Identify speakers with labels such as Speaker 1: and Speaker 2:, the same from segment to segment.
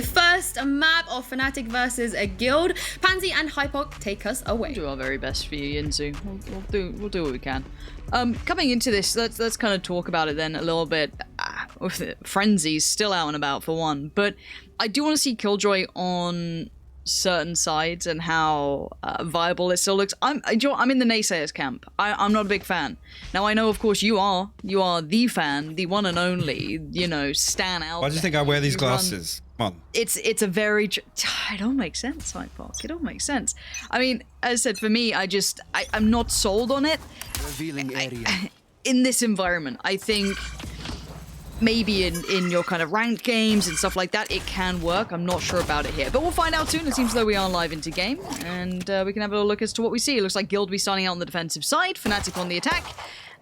Speaker 1: First map of FNATIC versus a Guild. Pansy and Hypok take us away.
Speaker 2: We'll do our very best for you, Yinzu. We'll do what we can. Coming into this, let's kind of talk about it then a little bit. Frenzy's still out and about for one, but I do want to see Killjoy on certain sides and how viable it still looks. I'm in the naysayers camp. I'm not a big fan. Now I know, of course, you are the fan, the one and only, you know, stan out.
Speaker 3: Why do you think I wear these glasses? Come on.
Speaker 2: It's a very, it don't make sense, Hypok. It don't make sense. I mean, as I said, for me, I'm not sold on it.
Speaker 4: Revealing area.
Speaker 2: In this environment, I think maybe in your kind of ranked games and stuff like that, it can work. I'm not sure about it here, but we'll find out soon. It seems as though we are live into game, and we can have a little look as to what we see. It looks like Guild will be starting out on the defensive side, FNATIC on the attack,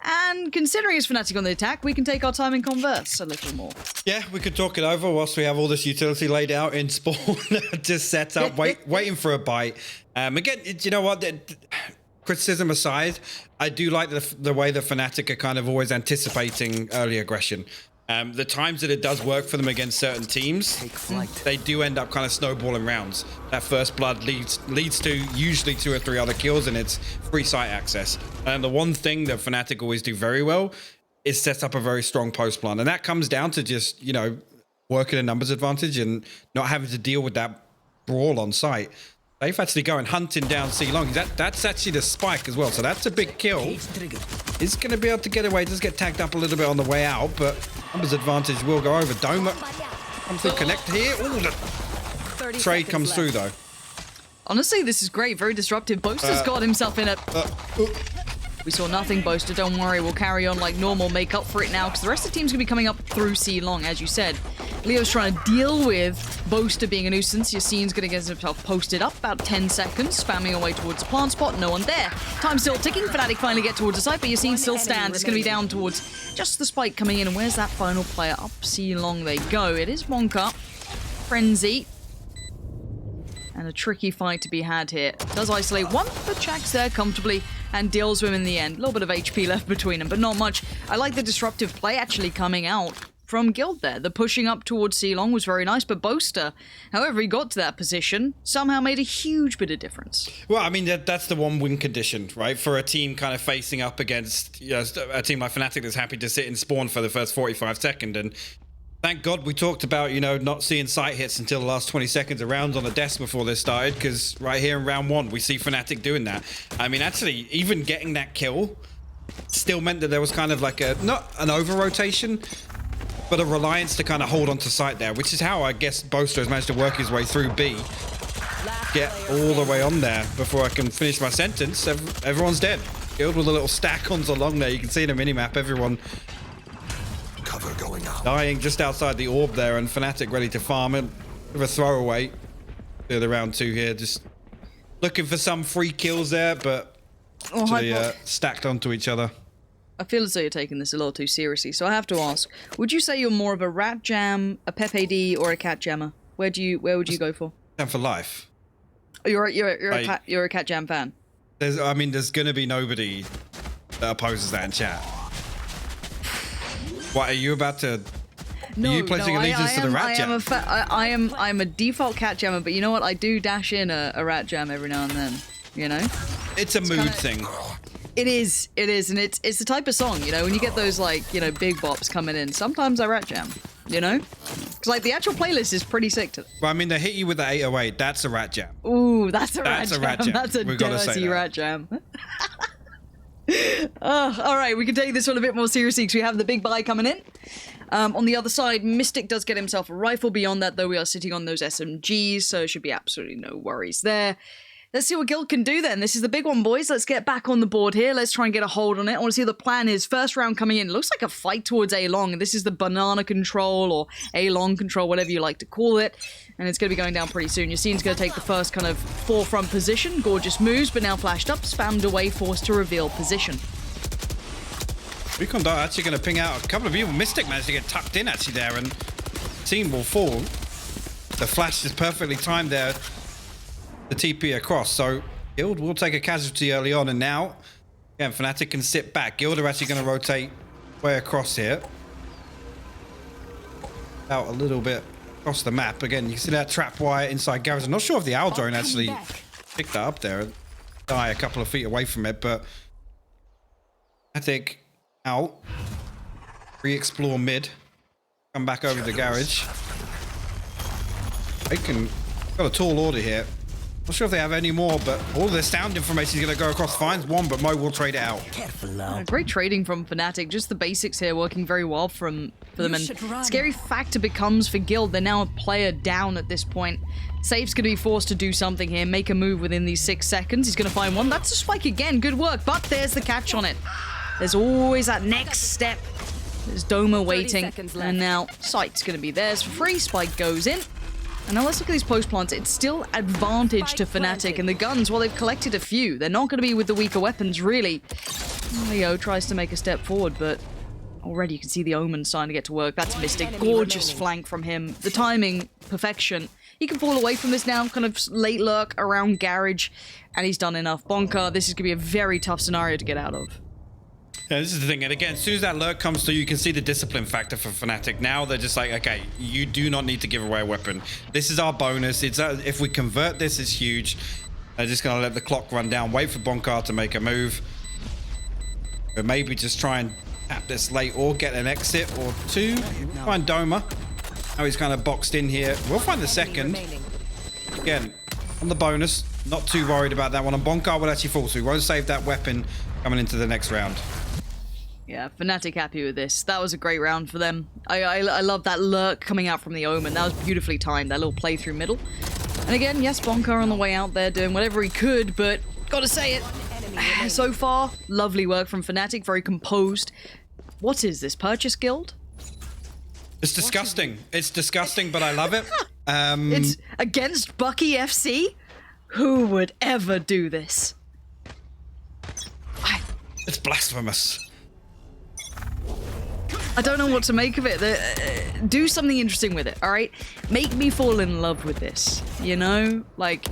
Speaker 2: and considering it's FNATIC on the attack, we can take our time and converse a little more.
Speaker 3: Yeah, we could talk it over whilst we have all this utility laid out in spawn, just set up, waiting for a bite. Again, you know what? Criticism aside, I do like the way the FNATIC are kind of always anticipating early aggression. The times that it does work for them against certain teams, they do end up kind of snowballing rounds. That first blood leads to usually 2 or 3 other kills, and it's free site access. And the one thing that FNATIC always do very well is set up a very strong post plan, and that comes down to just, you know, working a numbers advantage and not having to deal with that brawl on site. They've actually going hunting down C long. That's actually the spike as well, so that's a big kill. He's going to be able to get away. Does get tagged up a little bit on the way out, but numbers advantage will go over. Doma comes through, connect here. Ooh, the trade comes through though.
Speaker 2: Honestly, this is great. Very disruptive. Boaster's got himself in a... We saw nothing, Boaster. Don't worry. We'll carry on like normal. Make up for it now, because the rest of the team's going to be coming up through C long, as you said. Leo's trying to deal with Boaster being a nuisance. Yassine's going to get himself posted up. About 10 seconds. Spamming away towards the plant spot. No one there. Time still ticking. FNATIC finally get towards the site, but Yassine still stands. It's going to be down towards just the spike coming in. And where's that final player? Up C long they go. It is Wonka. Frenzy. And a tricky fight to be had here. Does isolate one, but checks there comfortably and deals with him in the end. A little bit of HP left between them, but not much. I like the disruptive play actually coming out from Guild there. The pushing up towards C long was very nice, but Boaster, however he got to that position, somehow made a huge bit of difference.
Speaker 3: Well, I mean, that's the one win condition, right? For a team kind of facing up against, you know, a team like FNATIC that's happy to sit in spawn for the first 45 seconds. And thank God we talked about, you know, not seeing sight hits until the last 20 seconds of rounds on the desk before this started, because right here in round 1, we see FNATIC doing that. I mean, actually, even getting that kill still meant that there was kind of like not an over-rotation, but a reliance to kind of hold on to sight there, which is how I guess Boaster has managed to work his way through B. Get all the way on there before I can finish my sentence. Everyone's dead. Guild with a little stack on along there. You can see in the minimap, everyone
Speaker 4: Cover going out.
Speaker 3: dying just outside the orb there, and FNATIC ready to farm it with a throwaway. The round 2 here, just looking for some free kills there, but actually stacked onto each other.
Speaker 2: I feel as though you're taking this a little too seriously, so I have to ask, would you say you're more of a rat jam, a Pepe D, or a cat jammer? Where would you go for?
Speaker 3: And for life.
Speaker 2: You're a cat jam fan.
Speaker 3: There's going to be nobody that opposes that in chat. What, are you about to...
Speaker 2: No,
Speaker 3: are you placing allegiance to the rat jam?
Speaker 2: I'm a default cat jammer, but you know what? I do dash in a rat jam every now and then, you know?
Speaker 3: It's a mood thing.
Speaker 2: It is, and it's the type of song, you know, when you get those, like, you know, big bops coming in, sometimes I rat jam, you know? Because, like, the actual playlist is pretty sick to them.
Speaker 3: Well, I mean, they hit you with the 808, that's a rat jam.
Speaker 2: Ooh, that's a rat jam. That's a
Speaker 3: We've gotta say
Speaker 2: dirty
Speaker 3: that.
Speaker 2: rat jam. All right, we can take this one a bit more seriously because we have the big buy coming in. On the other side, Mystic does get himself a rifle. Beyond that, though, we are sitting on those SMGs, so there should be absolutely no worries there. Let's see what Guild can do then. This is the big one, boys. Let's get back on the board here. Let's try and get a hold on it. I want to see what the plan is. First round coming in. It looks like a fight towards A-Long, and this is the banana control or A-Long control, whatever you like to call it. And it's going to be going down pretty soon. Yassine's going to take the first kind of forefront position. Gorgeous moves, but now flashed up, spammed away, forced to reveal position.
Speaker 3: Recon Dart actually going to ping out a couple of people. Mystic managed to get tucked in actually there, and team will fall. The flash is perfectly timed there. The TP across, so Guild will take a casualty early on, and now again FNATIC can sit back. Guild are actually going to rotate way across here. Out a little bit across the map. Again, you can see that trap wire inside Garage. I'm not sure if the owl drone actually picked that up there. Die a couple of feet away from it, but I think out. Re-explore mid. Come back over to Garage. They can got a tall order here. Not sure if they have any more, but all the sound information is going to go across. Finds one, but Mo will trade it out.
Speaker 2: Great trading from FNATIC. Just the basics here working very well for them. And scary factor becomes for Guild. They're now a player down at this point. Safe's going to be forced to do something here. Make a move within these 6 seconds. He's going to find one. That's a spike again. Good work. But there's the catch on it. There's always that next step. There's Doma waiting. And now Sight's going to be theirs for free. Spike goes in. And now let's look at these post plants. It's still advantage to FNATIC, and the guns, well, they've collected a few. They're not going to be with the weaker weapons, really. Leo tries to make a step forward, but already you can see the Omen starting to get to work. That's Mystic. Gorgeous flank from him. The timing, perfection. He can fall away from this now, kind of late lurk around Garage, and he's done enough. Bonka, this is going to be a very tough scenario to get out of.
Speaker 3: Yeah, this is the thing, and again, as soon as that lurk comes through, you can see the discipline factor for FNATIC. Now they're just like, okay, you do not need to give away a weapon. This is our bonus. It's if we convert this, it's huge. They're just gonna let the clock run down, wait for Bonkar to make a move, or maybe just try and tap this late or get an exit or two. Find Doma. Now he's kind of boxed in here. We'll find the second. Again, on the bonus, not too worried about that one. And Bonkar will actually fall, so he won't save that weapon coming into the next round.
Speaker 2: Yeah, FNATIC happy with this. That was a great round for them. I love that lurk coming out from the Omen. That was beautifully timed, that little play through middle. And again, yes, Bonkar on the way out there doing whatever he could, but gotta say it. So far, lovely work from FNATIC, very composed. What is this, Purchase Guild?
Speaker 3: It's disgusting. It's disgusting, but I love it.
Speaker 2: It's against Bucky FC? Who would ever do this?
Speaker 3: It's blasphemous.
Speaker 2: I don't know what to make of it. Do something interesting with it, all right? Make me fall in love with this, you know? Like,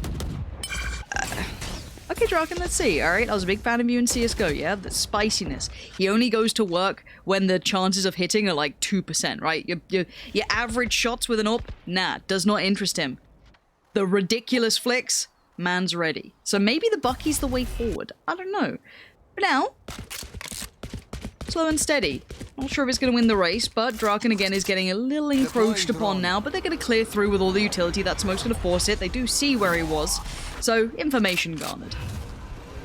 Speaker 2: okay, Draken, let's see, all right? I was a big fan of you in CSGO, yeah? The spiciness. He only goes to work when the chances of hitting are like 2%, right? Your average shots with an AWP, nah, does not interest him. The ridiculous flicks, man's ready. So maybe the Bucky's the way forward. I don't know. For now, slow and steady. Not sure if it's going to win the race, but Draken again is getting a little encroached upon now, but they're going to clear through with all the utility. That smoke's going to force it. They do see where he was, so information garnered.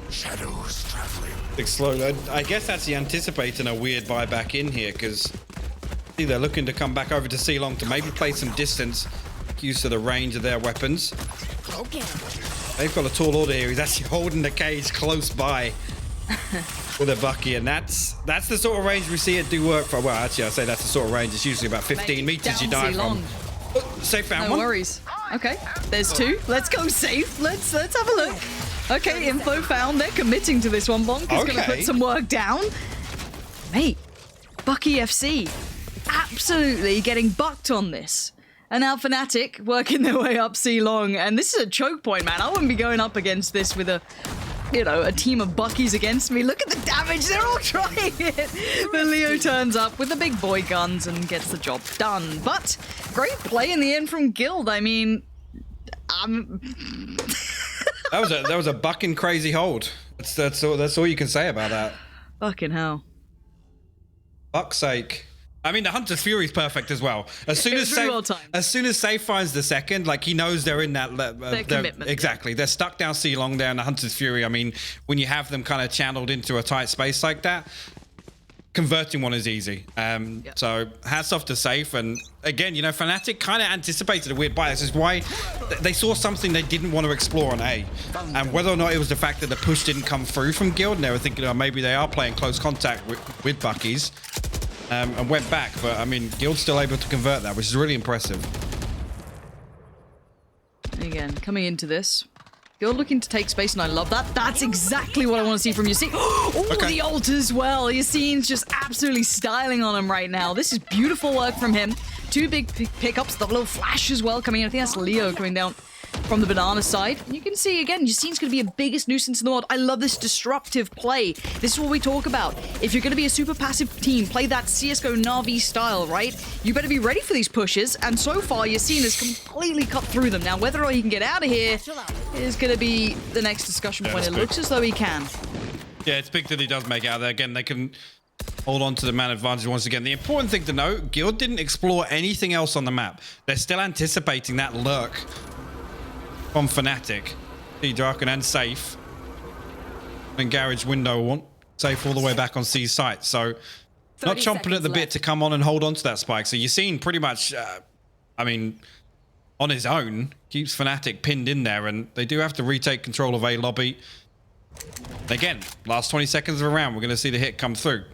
Speaker 4: Shadows traveling.
Speaker 3: Big slow. I guess that's anticipating a weird buyback in here, because they're looking to come back over to Ceylon to maybe play some distance, use to the range of their weapons.
Speaker 5: Okay.
Speaker 3: They've got a tall order here. He's actually holding the cage close by with a Bucky, and that's the sort of range we see it do work for. Well, actually, I say that's the sort of range. It's usually about 15 meters you die from. Oh, safe found one.
Speaker 2: No worries. Okay, there's two. Let's go safe. Let's have a look. Okay, info found. They're committing to this one. Bonk is going to put some work down. Mate, Bucky FC absolutely getting bucked on this. And now FNATIC working their way up C-Long. And this is a choke point, man. I wouldn't be going up against this with a team of Buckies against me. Look at the damage. They're all trying it. But Leo turns up with the big boy guns and gets the job done. But great play in the end from Guild. I mean,
Speaker 3: that was a bucking crazy hold. That's all you can say about that.
Speaker 2: Fucking hell.
Speaker 3: Fuck's sake. I mean, the Hunter's Fury is perfect as well. As soon as Safe finds the second, like, he knows they're in that
Speaker 2: commitment.
Speaker 3: Exactly. They're stuck down C-Long there in the Hunter's Fury. I mean, when you have them kind of channeled into a tight space like that, converting one is easy. So hats off to Safe. And again, you know, FNATIC kind of anticipated a weird buy. This is why they saw something they didn't want to explore on A. And whether or not it was the fact that the push didn't come through from Guild, and they were thinking, oh, maybe they are playing close contact with Buckies. And went back, but I mean, Guild's still able to convert that, which is really impressive.
Speaker 2: Again, coming into this, Guild looking to take space, and I love that. That's exactly what I want to see from Yassine. Oh, okay. The ult as well. Yassine's just absolutely styling on him right now. This is beautiful work from him. Two big pickups, the little flash as well coming in. I think that's Leo coming down from the Banana side. And you can see, again, Yassine's going to be a biggest nuisance in the world. I love this disruptive play. This is what we talk about. If you're going to be a super passive team, play that CSGO Na'Vi style, right? You better be ready for these pushes. And so far, Yassine has completely cut through them. Now, whether or not he can get out of here is going to be the next discussion point. It looks as though he can.
Speaker 3: Yeah, it's big that he does make it out there. Again, they can hold on to the man advantage once again. The important thing to note, Guild didn't explore anything else on the map. They're still anticipating that lurk from FNATIC. See Draken and Safe. And Garage Window want Safe all the way back on C's site. So not chomping at the bit to come on and hold on to that spike. So you're seeing pretty much, I mean, on his own, keeps FNATIC pinned in there. And they do have to retake control of A lobby. Again, last 20 seconds of a round, we're going to see the hit come through.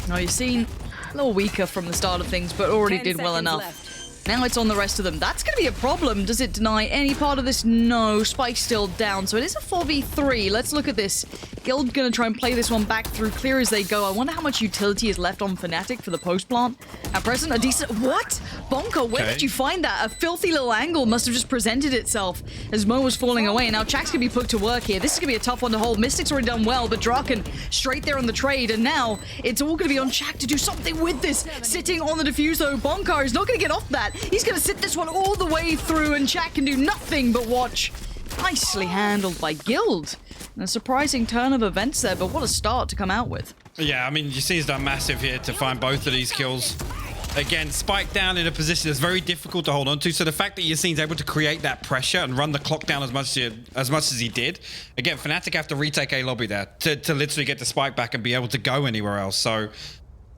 Speaker 2: Now you've seen a little weaker from the start of things, but already did well enough.
Speaker 5: Left.
Speaker 2: Now it's on the rest of them. That's going to be a problem. Does it deny any part of this? No. Spike's still down, so it is a 4v3. Let's look at this. Guild going to try and play this one back through clear as they go. I wonder how much utility is left on FNATIC for the post plant. At present, a decent... What? Bonko, where did you find that? A filthy little angle must have just presented itself as Mo was falling away. Now Chak's going to be put to work here. This is going to be a tough one to hold. Mystic's already done well, but Draken straight there on the trade. And now it's all going to be on Chak to do something with this. Sitting on the defuse, though. Bonkar is not going to get off that. He's going to sit this one all the way through, and Chak can do nothing but watch. Nicely handled by Guild. And a surprising turn of events there, but what a start to come out with.
Speaker 3: Yeah, I mean, you see he's done massive here to find both of these kills. Again, Spike down in a position that's very difficult to hold on to. So the fact that Yassine's able to create that pressure and run the clock down as much as he did. Again, FNATIC have to retake A lobby there to literally get the Spike back and be able to go anywhere else. So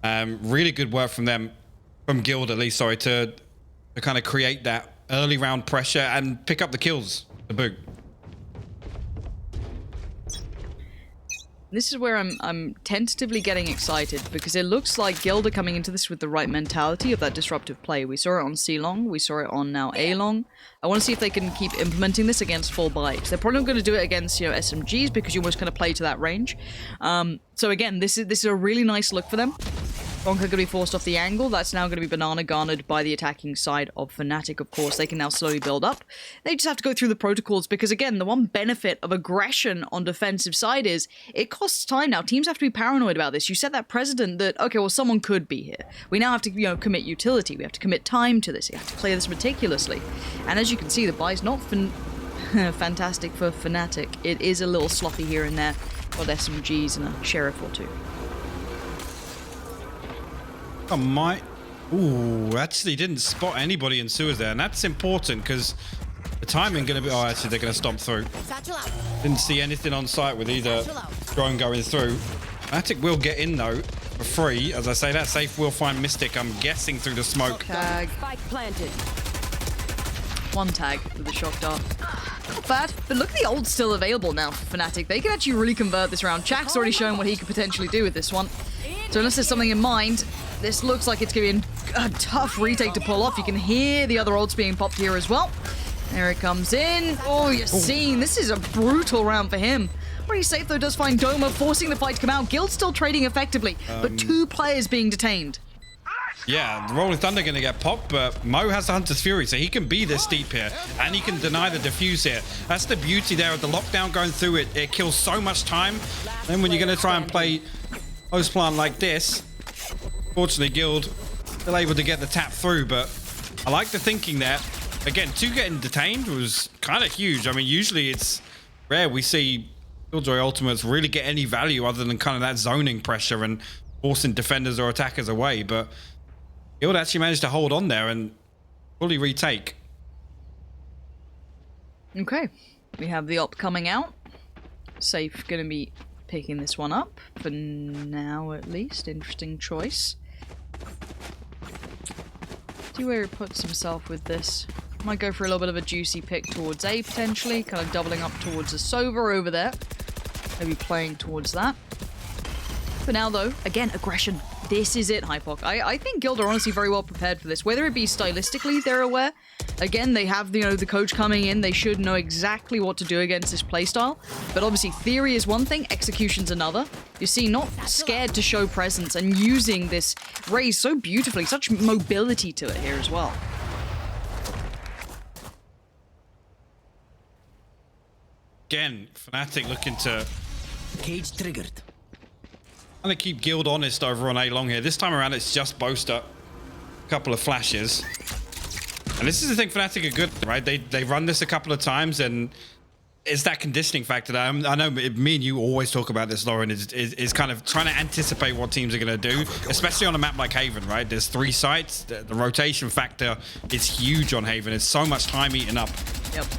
Speaker 3: really good work from them, from Guild at least, sorry, to kind of create that early round pressure and pick up the kills to boot.
Speaker 2: This is where I'm tentatively getting excited, because it looks like Guild are coming into this with the right mentality of that disruptive play. We saw it on C long, we saw it on now A long. I want to see if they can keep implementing this against full bites. They're probably not going to do it against, you know, SMGs, because you almost kind of play to that range. So again, this is a really nice look for them. Bonka going to be forced off the angle. That's now going to be Banana garnered by the attacking side of FNATIC, of course. They can now slowly build up. They just have to go through the protocols, because, again, the one benefit of aggression on defensive side is it costs time now. Teams have to be paranoid about this. You set that precedent that, okay, well, someone could be here. We now have to, you know, commit utility. We have to commit time to this. You have to play this meticulously. And as you can see, the buy's not fantastic for FNATIC. It is a little sloppy here and there. Got SMGs and a sheriff or two.
Speaker 3: Oh my! Ooh, actually didn't spot anybody in sewers there, and that's important because the timing going to be. Oh, actually they're going to stomp through. Didn't see anything on site with either drone going through. FNATIC will get in though for free. As I say, that Safe will find Mystic. I'm guessing through the smoke.
Speaker 2: Tag.
Speaker 5: Spike planted.
Speaker 2: One tag with the shock dart. Not bad, but look at the ult still available now for FNATIC. They can actually really convert this round. Chak's already shown what he could potentially do with this one. So unless there's something in mind, this looks like it's going to be a tough retake to pull off. You can hear the other ults being popped here as well. There it comes in. Oh, Yassine, this is a brutal round for him. Pretty safe though, does find Doma, forcing the fight to come out. Guild still trading effectively, but 2 players being detained.
Speaker 3: Yeah, the Rolling Thunder going to get popped, but Mo has the Hunter's Fury, so he can be this deep here, and he can deny the defuse here. That's the beauty there of the lockdown going through it. It kills so much time. Then when you're going to try and play post plant like this, fortunately Guild still able to get the tap through, but I like the thinking there. Again, 2 getting detained was kind of huge. I mean, usually it's rare we see Killjoy Ultimates really get any value other than kind of that zoning pressure and forcing defenders or attackers away, but Guild actually managed to hold on there and fully retake.
Speaker 2: Okay, we have the op coming out. Safe gonna be picking this one up for now, at least. Interesting choice. See where he puts himself with this. Might go for a little bit of a juicy pick towards A potentially, kind of doubling up towards the Sova over there. Maybe playing towards that. For now though, again, aggression. This is it, Hypoc. I think Guild are honestly very well prepared for this. Whether it be stylistically, they're aware. Again, they have, you know, the coach coming in. They should know exactly what to do against this playstyle. But obviously, theory is one thing, execution's another. You see, not scared to show presence and using this raise so beautifully. Such mobility to it here as well.
Speaker 3: again, FNATIC looking to
Speaker 5: Cage triggered.
Speaker 3: kind of keep Guild honest over on A long here. This time around, it's just Boaster. A couple of flashes. And this is the thing, FNATIC are good, right? They run this a couple of times, and it's that conditioning factor that I know me and you always talk about this, Lauren, is kind of trying to anticipate what teams are going to do, especially on a map like Haven, right? There's 3 sites. The rotation factor is huge on Haven. It's so much time eaten up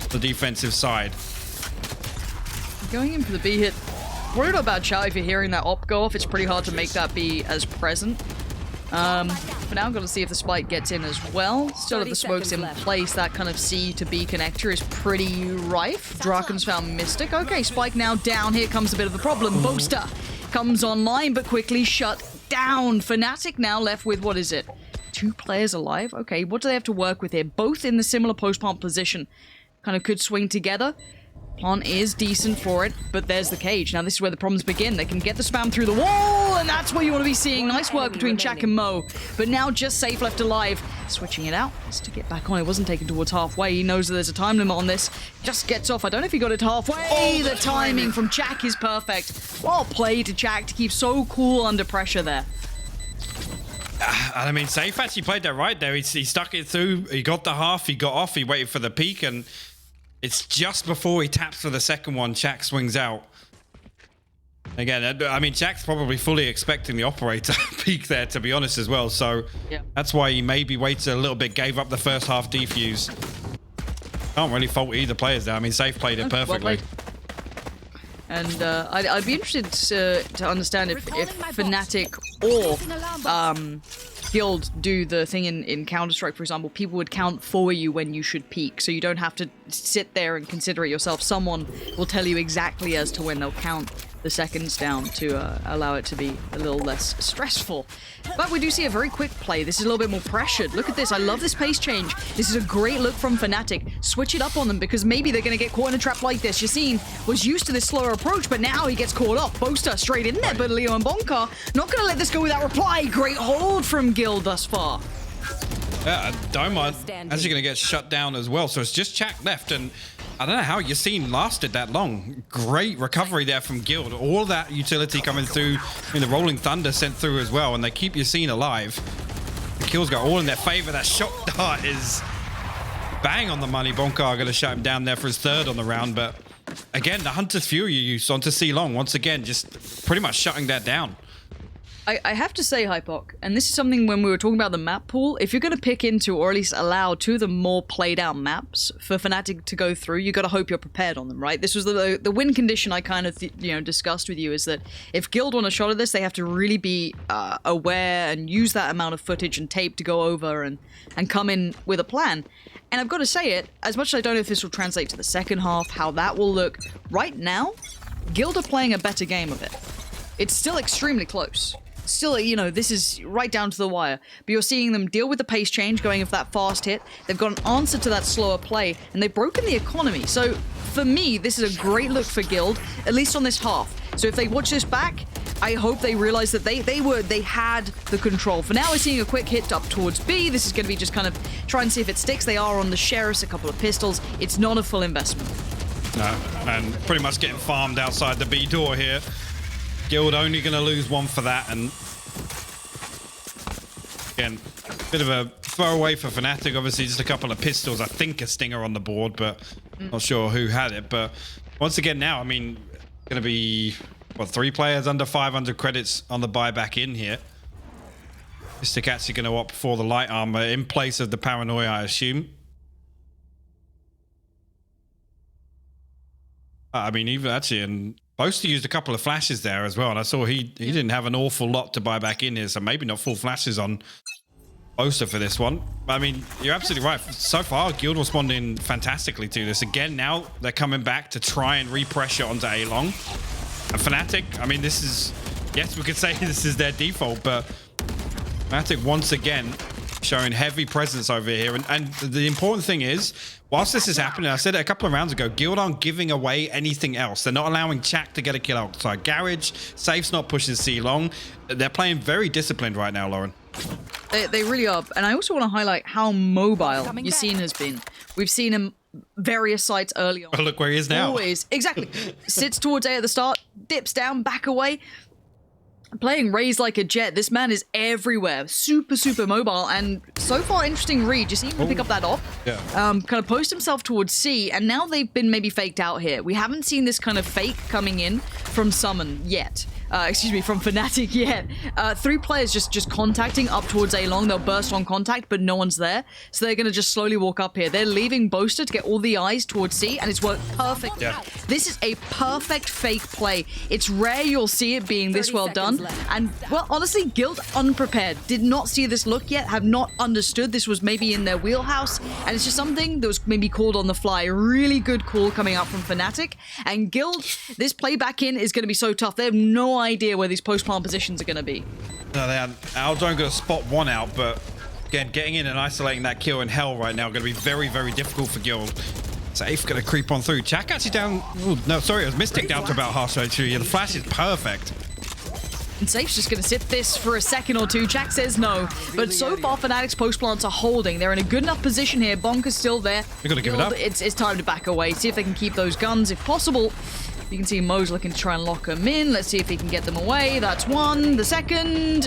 Speaker 3: the defensive side.
Speaker 2: Going in for the B hit. Worried about chat if you're hearing that op go off. It's pretty hard to make that be as present. For now, got to see if the spike gets in as well. Still, if the smoke's in place, that kind of C to B connector is pretty rife. Draken's found Mystic. Okay, spike now down. Here comes a bit of the problem. Boaster comes online, but quickly shut down. FNATIC now left with, what is it? 2 players alive? Okay, what do they have to work with here? Both in the similar post-plant position. Kind of could swing together. Plant is decent for it, but there's the cage. Now this is where the problems begin. They can get the spam through the wall, and that's what you want to be seeing. Nice work between Jack and Mo, but now just Safe left alive. Switching it out just to get back on. It wasn't taken towards halfway. He knows that there's a time limit on this. Just gets off. I don't know if he got it halfway. The timing from Jack is perfect. Well played to Jack to keep so cool under pressure there.
Speaker 3: I mean, Safe actually played that right there. He stuck it through. He got the half. He got off. He waited for the peak, and it's just before he taps for the second one, Jack swings out. Again, I mean, Jack's probably fully expecting the operator peak there, to be honest, as well. So that's why he maybe waited a little bit, gave up the first half defuse. Can't really fault either players there. I mean, Safe played it perfectly.
Speaker 2: And I'd be interested to understand if FNATIC or Guild do the thing in Counter-Strike, for example. People would count for you when you should peak, so you don't have to sit there and consider it yourself. Someone will tell you exactly as to when they'll count the seconds down to allow it to be a little less stressful. But we do see a very quick play. This is a little bit more pressured. Look at this. I love this pace change. This is a great look from FNATIC. Switch it up on them because maybe they're going to get caught in a trap like this. Yassine was used to this slower approach, but now he gets caught up. Boaster straight in there, but Leo and Bonka not going to let this go without reply. Great hold from Guild thus far.
Speaker 3: Yeah, Doma actually going to get shut down as well. So it's just Jack left, and I don't know how Yassine lasted that long. Great recovery there from Guild. All that utility coming through. I mean, the Rolling Thunder sent through as well, and they keep Yassine alive. The kills go all in their favor. That shot dart is bang on the money. Bonkar going to shut him down there for his 3rd on the round, but again, the Hunter's Fury use onto C Long once again, just pretty much shutting that down.
Speaker 2: I have to say, Hypok, and this is something when we were talking about the map pool, if you're going to pick into, or at least allow 2 of the more played out maps for FNATIC to go through, you got to hope you're prepared on them, right? This was the win condition I kind of, discussed with you, is that if Guild want a shot at this, they have to really be aware and use that amount of footage and tape to go over and come in with a plan. And I've got to say it, as much as I don't know if this will translate to the second half, how that will look, right now, Guild are playing a better game of it. It's still extremely close. Still, this is right down to the wire. But you're seeing them deal with the pace change, going for that fast hit. They've got an answer to that slower play, and they've broken the economy. So, for me, this is a great look for Guild, at least on this half. So if they watch this back, I hope they realize that they had the control. For now, we're seeing a quick hit up towards B. This is going to be just kind of try and see if it sticks. They are on the Sheriffs, a couple of pistols. It's not a full investment.
Speaker 3: No, and pretty much getting farmed outside the B door here. Guild only going to lose 1 for that, and again, bit of a throwaway for FNATIC. Obviously, just a couple of pistols. I think a stinger on the board, but not sure who had it. But once again, now, I mean, going to be, 3 players under 500 credits on the buyback in here. Mystic actually going to opt for the light armor in place of the paranoia, I assume. I mean, even actually, and Boaster used a couple of flashes there as well, and I saw he didn't have an awful lot to buy back in here, so maybe not full flashes on Boaster for this one. I mean, you're absolutely right. So far, Guild responding fantastically to this. Again, now they're coming back to try and re-pressure onto A-Long. And FNATIC, I mean, this is, yes, we could say this is their default, but FNATIC once again showing heavy presence over here. And the important thing is, whilst this is happening, I said it a couple of rounds ago, Guild aren't giving away anything else. They're not allowing Chak to get a kill outside Garage. Safe's not pushing C long. They're playing very disciplined right now, Lauren.
Speaker 2: They really are. And I also want to highlight how mobile Yassine has been. We've seen him various sites early on.
Speaker 3: Oh, look where he is now.
Speaker 2: Always. Exactly. Sits towards A at the start, dips down, back away. Playing Raze like a jet, this man is everywhere. Super, super mobile, and so far, interesting read. You see him pick up that op, kind of post himself towards C, and now they've been maybe faked out here. We haven't seen this kind of fake coming in from Summon yet. From FNATIC yet. 3 players just contacting up towards A long. They'll burst on contact, but no one's there. So they're going to just slowly walk up here. They're leaving Boaster to get all the eyes towards C, and it's worked perfectly.
Speaker 3: Yeah.
Speaker 2: This is a perfect fake play. It's rare you'll see it being this well done. And, well, honestly, Guild unprepared. Did not see this look yet, have not understood this was maybe in their wheelhouse. And it's just something that was maybe called on the fly. Really good call coming up from FNATIC. And Guild, this play back in is going to be so tough. They have no idea where these post-plant positions are going to be.
Speaker 3: No, they are. Aldone going to spot one out, but again, getting in and isolating that kill in hell right now going to be very, very difficult for Guild. Safe going to creep on through. Jack actually down. Ooh, no, sorry, it was Mystic down to about half HP. Yeah, the flash is perfect.
Speaker 2: And Safe's just going to sit this for a second or two. Jack says no. But so far, FNATIC's post-plants are holding. They're in a good enough position here. Bonker's still there.
Speaker 3: They're going to give it up.
Speaker 2: It's time to back away. See if they can keep those guns if possible. You can see Mo's looking to try and lock them in. Let's see if he can get them away. That's one. The second.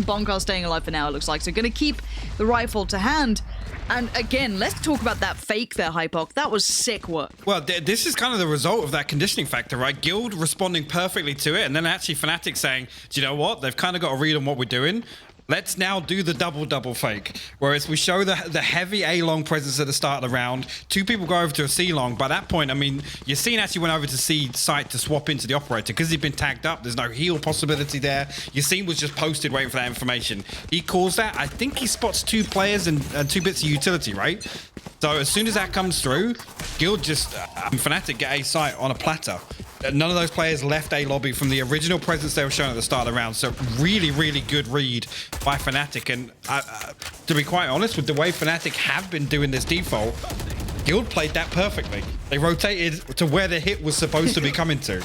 Speaker 2: Bonkar's staying alive for now, it looks like. So going to keep the rifle to hand. And again, let's talk about that fake there, Hypoc. That was sick work.
Speaker 3: Well, this is kind of the result of that conditioning factor, right? Guild responding perfectly to it, and then actually FNATIC saying, do you know what? They've kind of got a read on what we're doing. Let's now do the double fake. Whereas we show the heavy A-long presence at the start of the round. 2 people go over to a C-long. By that point, I mean, Yassine actually went over to C site to swap into the operator because he'd been tagged up. There's no heal possibility there. Yassine was just posted waiting for that information. He calls that. I think he spots 2 players and 2 bits of utility, right? So as soon as that comes through, Guild just, FNATIC get A site on a platter. None of those players left A lobby from the original presence they were shown at the start of the round. So really, really good read by FNATIC. And to be quite honest, with the way FNATIC have been doing this default, Guild played that perfectly. They rotated to where the hit was supposed to be coming to.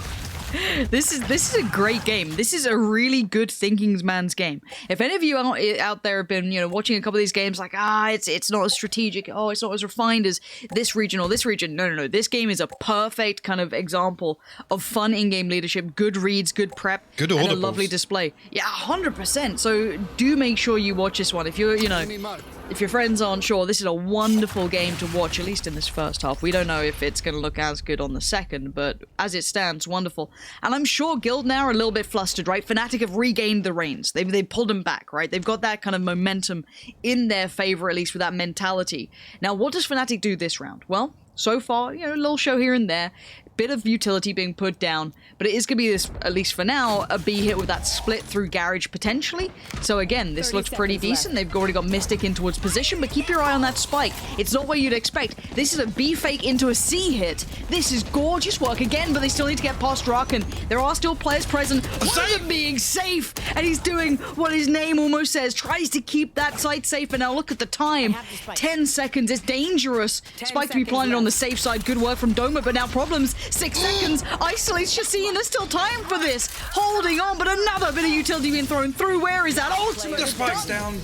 Speaker 2: This is a great game. This is a really good thinking man's game. If any of you out there have been, watching a couple of these games like, it's not as strategic, it's not as refined as this region or this region. No. This game is a perfect kind of example of fun in-game leadership, good reads, good prep,
Speaker 3: good
Speaker 2: and
Speaker 3: audibles.
Speaker 2: a lovely display. Yeah, 100%. So do make sure you watch this one. If you're, if your friends aren't sure, this is a wonderful game to watch, at least in this first half. We don't know if it's going to look as good on the second, but as it stands, wonderful. And I'm sure Guild now are a little bit flustered, right? FNATIC have regained the reins. They've pulled them back, right? They've got that kind of momentum in their favor, at least with that mentality. Now, what does FNATIC do this round? Well, so far, a little show here and there. Bit of utility being put down, but it is going to be this, at least for now, a B hit with that split through Garage potentially. So again, this looks pretty decent. They've already got Mystic in towards position, but keep your eye on that spike. It's not what you'd expect. This is a B fake into a C hit. This is gorgeous work again, but they still need to get past Draken. There are still players present. One of them being safe, and he's doing what his name almost says, tries to keep that site safe, and now look at the time. 10 seconds, it's dangerous. Spike to be planted on the safe side. Good work from Doma, but now problems. 6 seconds, isolates Yassine, there's still time for this. Holding on, but another bit of utility being thrown through. Where is that ultimate?
Speaker 3: The spike's down.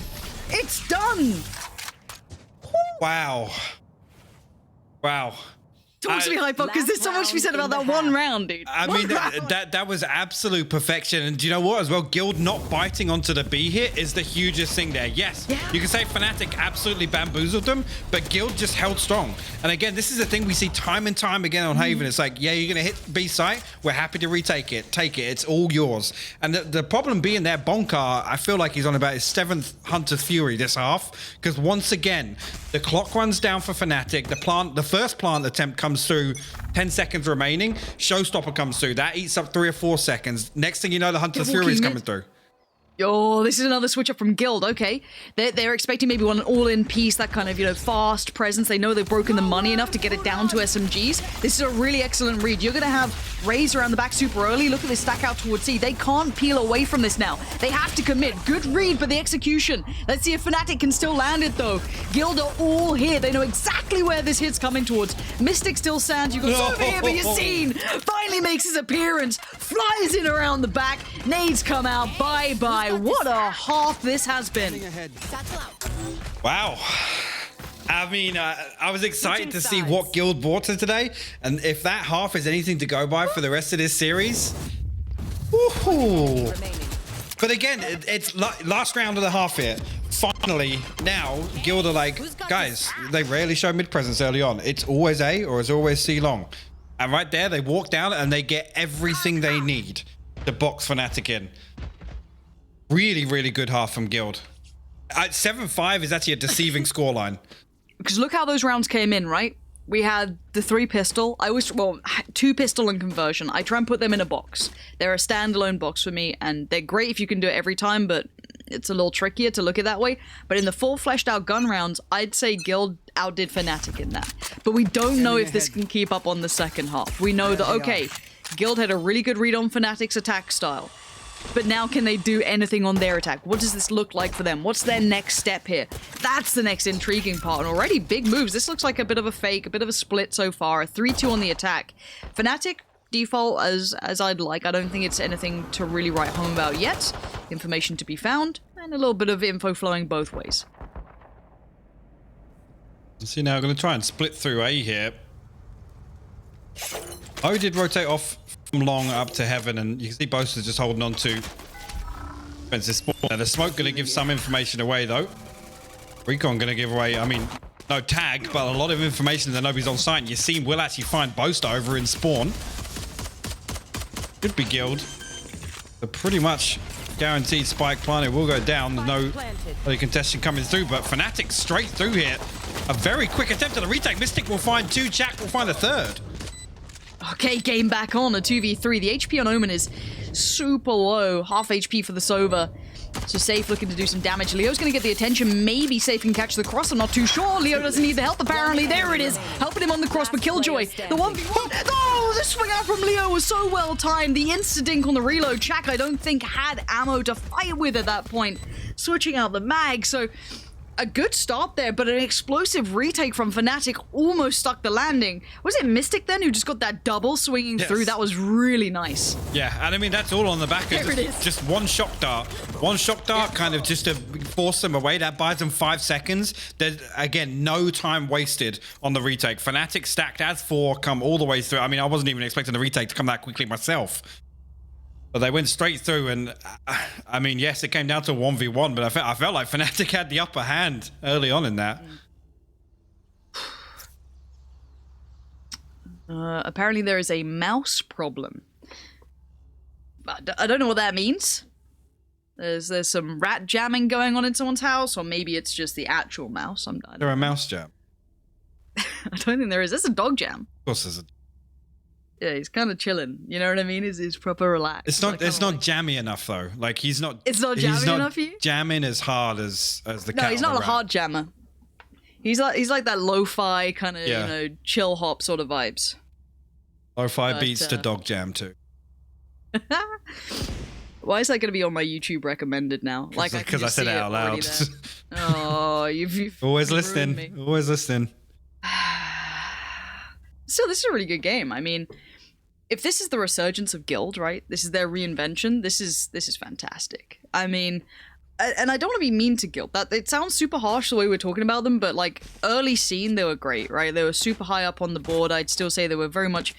Speaker 2: It's done.
Speaker 3: Wow.
Speaker 2: Talk to me, Hypo, because there's so much to be said about that one round, dude.
Speaker 3: I mean, that was absolute perfection. And do you know what as well? Guild not biting onto the B hit is the hugest thing there. Yes, you can say FNATIC absolutely bamboozled them, but Guild just held strong. And again, this is the thing we see time and time again on Haven. It's like, yeah, you're going to hit B site. We're happy to retake it. Take it. It's all yours. And the problem being there, Bonkar, I feel like he's on about his 7th Hunter's Fury this half. Because once again, the clock runs down for FNATIC. The first plant attempt comes through, 10 seconds remaining. Showstopper comes through. That eats up 3 or 4 seconds. Next thing you know, the Hunter's Fury is coming through.
Speaker 2: Oh, this is another switch up from Guild. Okay, they're expecting maybe an all-in piece, that kind of fast presence. They know they've broken the money enough to get it down to SMGs. This is a really excellent read. You're gonna have Raze around the back super early. Look at this stack out towards C. They can't peel away from this now. They have to commit. Good read, but the execution. Let's see if FNATIC can still land it though. Guild are all here. They know exactly where this hit's coming towards. Mystic still stands. You go over here, but Yassine finally makes his appearance. Flies in around the back. Nades come out. Bye-bye. What a half this has been.
Speaker 3: Wow. I mean, I was excited to see what Guild brought to today, and if that half is anything to go by for the rest of this series, woohoo! But again, it's last round of the half here. Finally, now Guild are like, guys, they rarely show mid presence early on. It's always A or it's always C long, and right there they walk down and they get everything they need to box FNATIC in. Really, really good half from Guild. 7-5 is actually a deceiving scoreline.
Speaker 2: Because look how those rounds came in, right? We had the 3 pistol. Well, 2 pistol and conversion. I try and put them in a box. They're a standalone box for me, and they're great if you can do it every time, but it's a little trickier to look at that way. But in the full fleshed out gun rounds, I'd say Guild outdid FNATIC in that. But we don't know if this can keep up on the second half. We know that, okay, Guild had a really good read on FNATIC's attack style. But now can they do anything on their attack? What does this look like for them? What's their next step here? That's the next intriguing part. And already big moves. This looks like a bit of a fake, a bit of a split so far. A 3-2 on the attack. FNATIC default as I'd like. I don't think it's anything to really write home about yet. Information to be found, and a little bit of info flowing both ways.
Speaker 3: See, now I'm going to try and split through A here. Oh, he did rotate off from long up to heaven, and you can see Boaster's just holding on to defensive spawn. Now, the smoke going to give some information away, though. Recon going to give away, I mean, no tag, but a lot of information that nobody's on site. And you see, we'll actually find Boaster over in spawn. Could be Guild. They're pretty much guaranteed spike planted will go down. There's no early contestation coming through, but FNATIC straight through here. A very quick attempt at a retake. Mystic will find 2, Jack will find a 3rd.
Speaker 2: Okay, game back on, a 2v3. The HP on Omen is super low. Half HP for the Sova. So Safe looking to do some damage. Leo's going to get the attention. Maybe Safe can catch the cross. I'm not too sure. Leo doesn't need the help, apparently. There it is. Helping him on the cross, but Killjoy. The 1v1. Oh, the swing out from Leo was so well timed. The insta-dink on the reload. Chak, I don't think, had ammo to fight with at that point. Switching out the mag, so a good start there, but an explosive retake from FNATIC almost stuck the landing. Was it Mystic then who just got that double swinging through? That was really nice.
Speaker 3: Yeah, and I mean, that's all on the back of just one shock dart. One shock dart kind of just to force them away. That buys them 5 seconds. There's, again, no time wasted on the retake. FNATIC stacked as 4, come all the way through. I mean, I wasn't even expecting the retake to come that quickly myself. But they went straight through, and I mean, yes, it came down to 1v1, but I felt like FNATIC had the upper hand early on in that.
Speaker 2: Apparently there is a mouse problem. I don't know what that means. There's some rat jamming going on in someone's house, or maybe it's just the actual mouse.
Speaker 3: There a mouse jam?
Speaker 2: I don't think there is. There's a dog jam.
Speaker 3: Of course there's a...
Speaker 2: Yeah, he's kind of chilling. You know what I mean? He's proper relaxed.
Speaker 3: It's not jammy enough though. Like he's not.
Speaker 2: It's not jammy enough for you?
Speaker 3: Jamming as hard as the cat.
Speaker 2: No, he's not a hard jammer. He's like that lo-fi kind of, you know, chill hop sort of vibes.
Speaker 3: Lo-fi beats to dog jam too.
Speaker 2: Why is that going to be on my YouTube recommended now? Like,
Speaker 3: because I said it out loud.
Speaker 2: Oh, you've
Speaker 3: always listening. Always listening.
Speaker 2: Still, this is a really good game. I mean, if this is the resurgence of Guild, right? This is their reinvention. This is fantastic. I mean, and I don't want to be mean to Guild. That it sounds super harsh the way we're talking about them, but like early scene, they were great, right? They were super high up on the board. I'd still say they were very much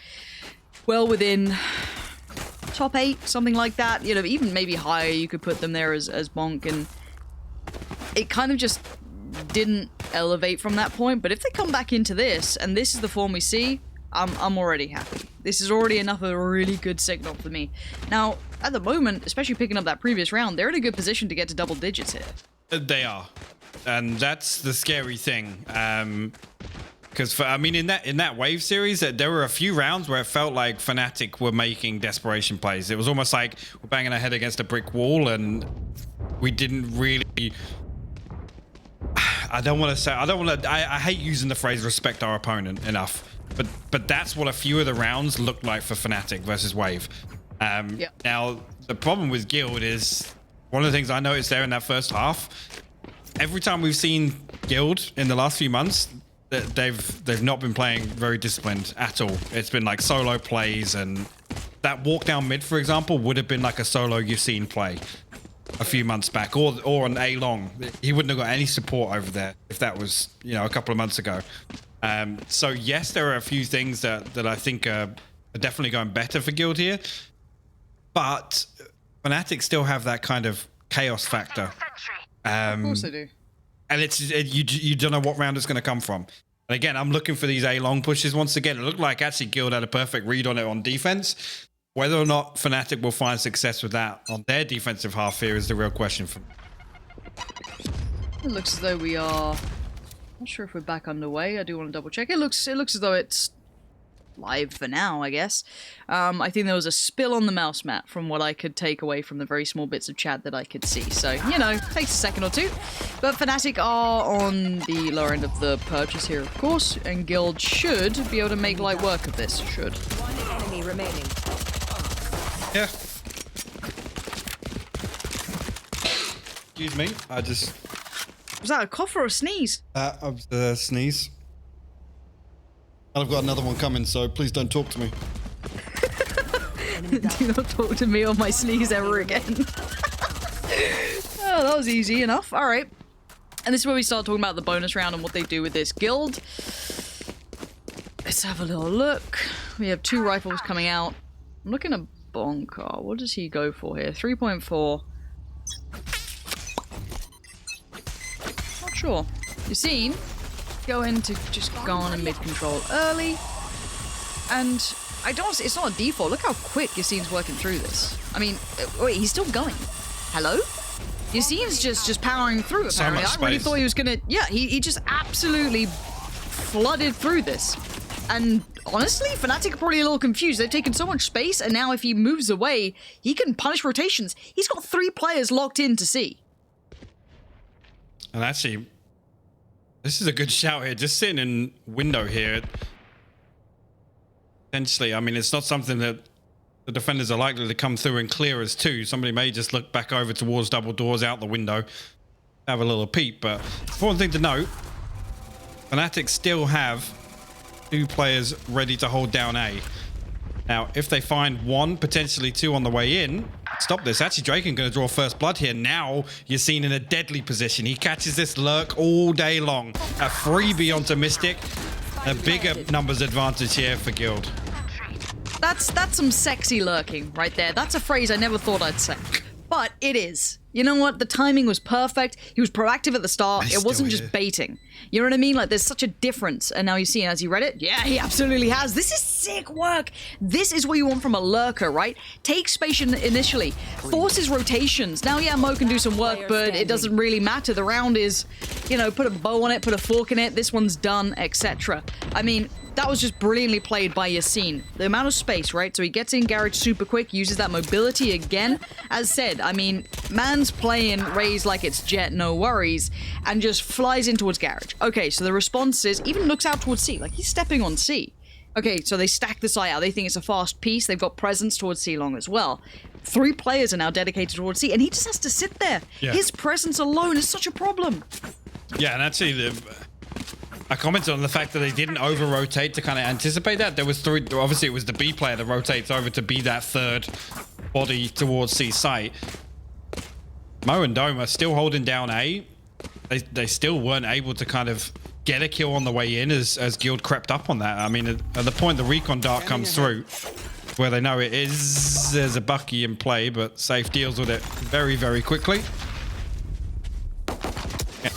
Speaker 2: well within top 8, something like that. You know, even maybe higher. You could put them there as Bonk, and it kind of just didn't elevate from that point. But if they come back into this, and this is the form we see, I'm already happy. This is already enough of a really good signal for me. Now, at the moment, especially picking up that previous round, they're in a good position to get to double digits here.
Speaker 3: They are, and that's the scary thing. Because I mean, in that wave series, there were a few rounds where it felt like FNATIC were making desperation plays. It was almost like we're banging our head against a brick wall, and we didn't really. I hate using the phrase respect our opponent enough, but that's what a few of the rounds looked like for FNATIC versus Wave. Now, the problem with Guild is, one of the things I noticed there in that first half, every time we've seen Guild in the last few months, they've not been playing very disciplined at all. It's been like solo plays, and that walk down mid, for example, would have been like a solo you've seen play. a few months back, or on A long. He wouldn't have got any support over there if that was, you know, a couple of months ago. So yes, there are a few things that I think are definitely going better for Guild here, but FNATIC still have that kind of chaos factor.
Speaker 2: Of course they do.
Speaker 3: And you don't know what round it's going to come from. And again, I'm looking for these A long pushes once again. It looked like actually Guild had a perfect read on it on defense. Whether or not FNATIC will find success with that on their defensive half here is the real question for me.
Speaker 2: It looks as though we are... Not sure if we're back underway. I do want to double check. It looks as though it's live for now, I guess. I think there was a spill on the mouse mat from what I could take away from the very small bits of chat that I could see. So, you know, takes a second or two. But FNATIC are on the lower end of the purchase here, of course, and Guild should be able to make light work of this. Should.
Speaker 6: One enemy remaining.
Speaker 3: Yeah. Excuse me. I just...
Speaker 2: Was that a cough or a sneeze?
Speaker 3: I was sneeze. And I've got another one coming, so please don't talk to me.
Speaker 2: Do not talk to me or my sneeze ever again. Oh, that was easy enough. All right. And this is where we start talking about the bonus round and what they do with this guild. Let's have a little look. We have 2 rifles coming out. I'm looking at Bonka. What does he go for here? 3.4. Not sure. Yassine go in to just go on and mid-control early. And I don't... It's not a default. Look how quick Yassine's working through this. I mean, wait, he's still going. Hello? Yassine's just powering through, apparently. I really thought he was gonna... Yeah, he just absolutely flooded through this. And honestly, FNATIC are probably a little confused. They've taken so much space, and now if he moves away, he can punish rotations. He's got 3 players locked in to C.
Speaker 3: And actually, this is a good shout here. Just sitting in window here. Potentially, I mean, it's not something that the defenders are likely to come through and clear as 2. Somebody may just look back over towards double doors out the window, have a little peep. But important thing to note, FNATIC still have 2 players ready to hold down A. Now, if they find 1, potentially 2 on the way in, stop this. Actually, Draken going to draw first blood here. Now, you're seen in a deadly position. He catches this lurk all day long. A freebie onto Mystic. A bigger numbers advantage here for Guild.
Speaker 2: That's some sexy lurking right there. That's a phrase I never thought I'd say. But it is. You know what? The timing was perfect. He was proactive at the start. It wasn't just baiting. You know what I mean? Like, there's such a difference. And now you see, has he read it? Yeah, he absolutely has. This is sick work. This is what you want from a lurker, right? Take space initially. Forces rotations. Now, yeah, Mo can do some work, but it doesn't really matter. The round is, you know, put a bow on it, put a fork in it. This one's done, etc. I mean, that was just brilliantly played by Yassine. The amount of space, right? So he gets in garage super quick, uses that mobility again. As said, I mean, man's playing Raze like it's Jet, no worries, and just flies in towards garage. Okay, so the response is, even looks out towards C, like he's stepping on C. Okay, so they stack the site out. They think it's a fast piece. They've got presence towards C long as well. 3 players are now dedicated towards C, and he just has to sit there. Yeah. His presence alone is such a problem.
Speaker 3: Yeah, and actually, I commented on the fact that they didn't over-rotate to kind of anticipate that. There was 3... Obviously, it was the B player that rotates over to be that 3rd body towards C site. Mo and Dome are still holding down A. They still weren't able to kind of get a kill on the way in as Guild crept up on that. I mean, at the point the recon dart comes through, where they know it is, there's a Bucky in play, but Safe deals with it very, very quickly.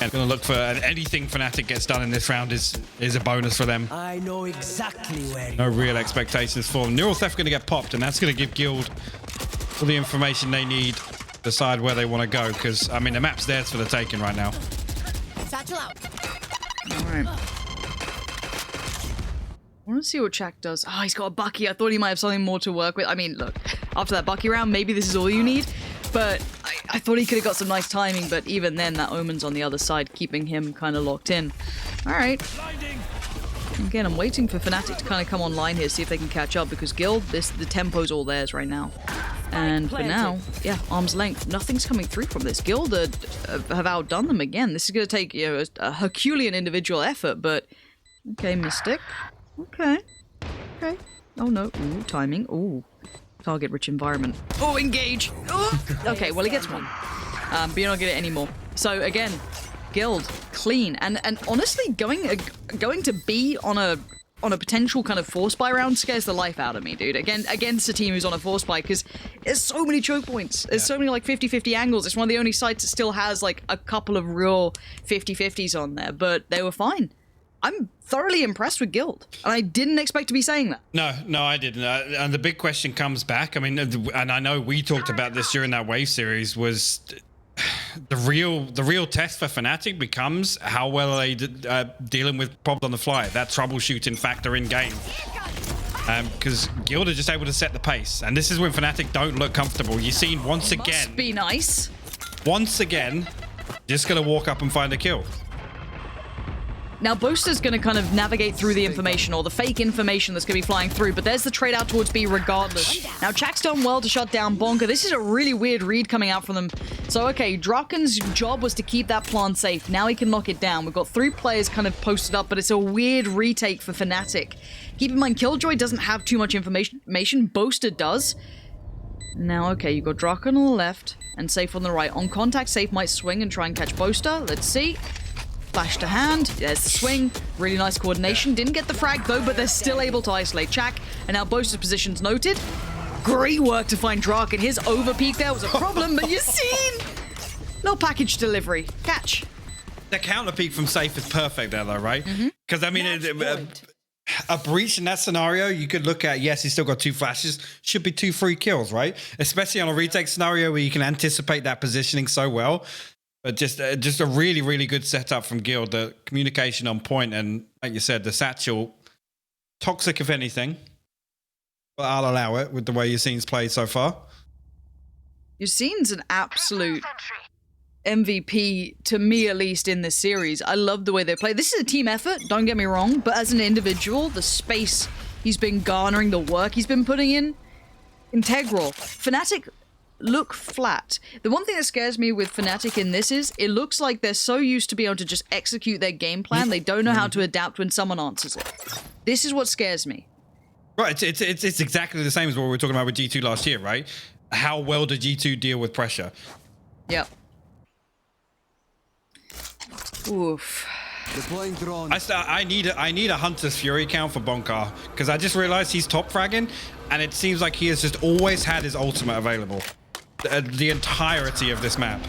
Speaker 3: And gonna look for anything FNATIC gets done in this round is a bonus for them.
Speaker 5: I know exactly where.
Speaker 3: No real expectations for them. Neural Theft gonna get popped, and that's gonna give Guild all the information they need to decide where they want to go. Because I mean, the map's theirs for the taking right now.
Speaker 6: Satchel out.
Speaker 2: All right. I want to see what Chak does. Oh, he's got a Bucky. I thought he might have something more to work with. I mean, look, after that Bucky round, maybe this is all you need. But I thought he could have got some nice timing, but even then, that Omen's on the other side, keeping him kind of locked in. All right. Again, I'm waiting for FNATIC to kind of come online here, see if they can catch up, because Guild, the tempo's all theirs right now. And for now, yeah, arm's length. Nothing's coming through from this. Guild have outdone them again. This is going to take, you know, a Herculean individual effort, but... Okay, Mystic. Okay. Okay. Oh, no. Ooh, timing. Ooh. Target-rich environment. Oh, engage! Oh! Okay, well, he gets one. but you're not getting it anymore. So again, Guild clean, and honestly, going to B on a potential kind of force buy round scares the life out of me, dude. Again, against a team who's on a force buy, because there's so many choke points. There's so many like 50-50 angles. It's one of the only sites that still has like a couple of real 50-50s on there, but they were fine. I'm thoroughly impressed with Guild, and I didn't expect to be saying that.
Speaker 3: No, I didn't. And the big question comes back. I mean, and I know we talked about this during that Wave series, was the real test for FNATIC becomes how well are they dealing with problems on the fly, that troubleshooting factor in game. Because Guild are just able to set the pace, and this is when FNATIC don't look comfortable. You've seen once again.
Speaker 2: Must be nice.
Speaker 3: Once again, just gonna walk up and find a kill.
Speaker 2: Now, Boaster's going to kind of navigate through the information, or the fake information that's going to be flying through, but there's the trade out towards B regardless. Now, Chak's done well to shut down Bonka. This is a really weird read coming out from them. So, okay, Draken's job was to keep that plant safe. Now he can lock it down. We've got 3 players kind of posted up, but it's a weird retake for FNATIC. Keep in mind, Killjoy doesn't have too much information. Boaster does. Now, okay, you've got Draken on the left and Safe on the right. On contact, Safe might swing and try and catch Boaster. Let's see. Flash to hand, there's the swing, really nice coordination. Didn't get the frag though, but they're still able to isolate Chak. And now Boaster's position's noted. Great work to find Draken. His overpeak there was a problem, but you've seen! No package delivery. Catch.
Speaker 3: The counter peek from Safe is perfect there though, right? Because I mean, a breach in that scenario, you could look at, yes, he's still got 2 flashes, should be 2 free kills, right? Especially on a retake scenario where you can anticipate that positioning so well. But just a really, really good setup from Guild. The communication on point, and like you said, the satchel, toxic if anything. But I'll allow it with the way your scene's played so far.
Speaker 2: Your scene's an absolute MVP, to me at least, in this series. I love the way they play. This is a team effort, don't get me wrong, but as an individual, the space he's been garnering, the work he's been putting in, integral. FNATIC look flat. The one thing that scares me with FNATIC in this is it looks like they're so used to be able to just execute their game plan, they don't know how to adapt when someone answers it. This is what scares me.
Speaker 3: Right, it's exactly the same as what we were talking about with G2 last year, right? How well did G2 deal with pressure?
Speaker 2: Yep. Oof.
Speaker 5: Deploying drone.
Speaker 3: I need a Hunter's Fury count for Bonkar, because I just realized he's top fragging, and it seems like he has just always had his ultimate available. The entirety of this map.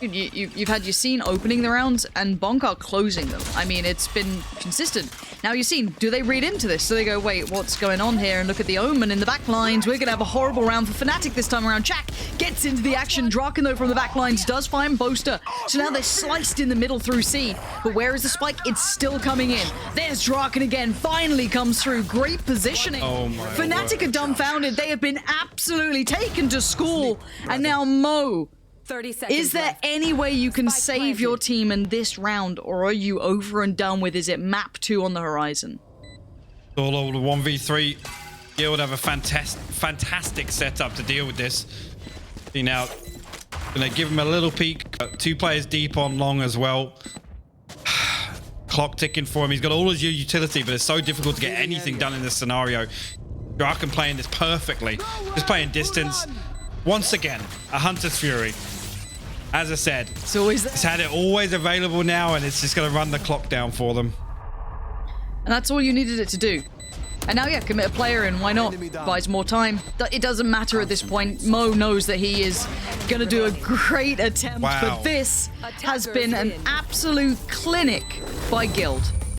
Speaker 2: You've had your scene opening the rounds and Bonkar closing them. I mean, it's been consistent. Now you've seen, do they read into this? So they go, wait, what's going on here? And look at the Omen in the back lines. We're going to have a horrible round for FNATIC this time around. Chak gets into the action. Draken, though, from the back lines does find Boaster. So now they're sliced in the middle through C. But where is the spike? It's still coming in. There's Draken again. Finally comes through. Great positioning.
Speaker 3: Oh my
Speaker 2: FNATIC are dumbfounded. They have been absolutely taken to school. And now Mo.
Speaker 6: 30 seconds
Speaker 2: Is there
Speaker 6: left.
Speaker 2: any way you can
Speaker 6: Spike
Speaker 2: save
Speaker 6: planted.
Speaker 2: your team in this round, or are you over and done with? Is it map 2 on the horizon?
Speaker 3: All over the 1v3. Guild have a fantastic setup to deal with this. See now, gonna give him a little peek. 2 players deep on long as well. Clock ticking for him. He's got all his utility, but it's so difficult to get anything done in this scenario. Draken playing this perfectly. Just playing distance. Once again, a Hunter's Fury. As I said,
Speaker 2: It's always
Speaker 3: it's had it always available now, and it's just going to run the clock down for them.
Speaker 2: and that's all you needed it to do. And now, yeah, commit a player in. Why not? Buys more time. It doesn't matter at this point. Mo knows that he is going to do a great attempt,
Speaker 3: Wow.
Speaker 2: but this has been an absolute clinic by Guild.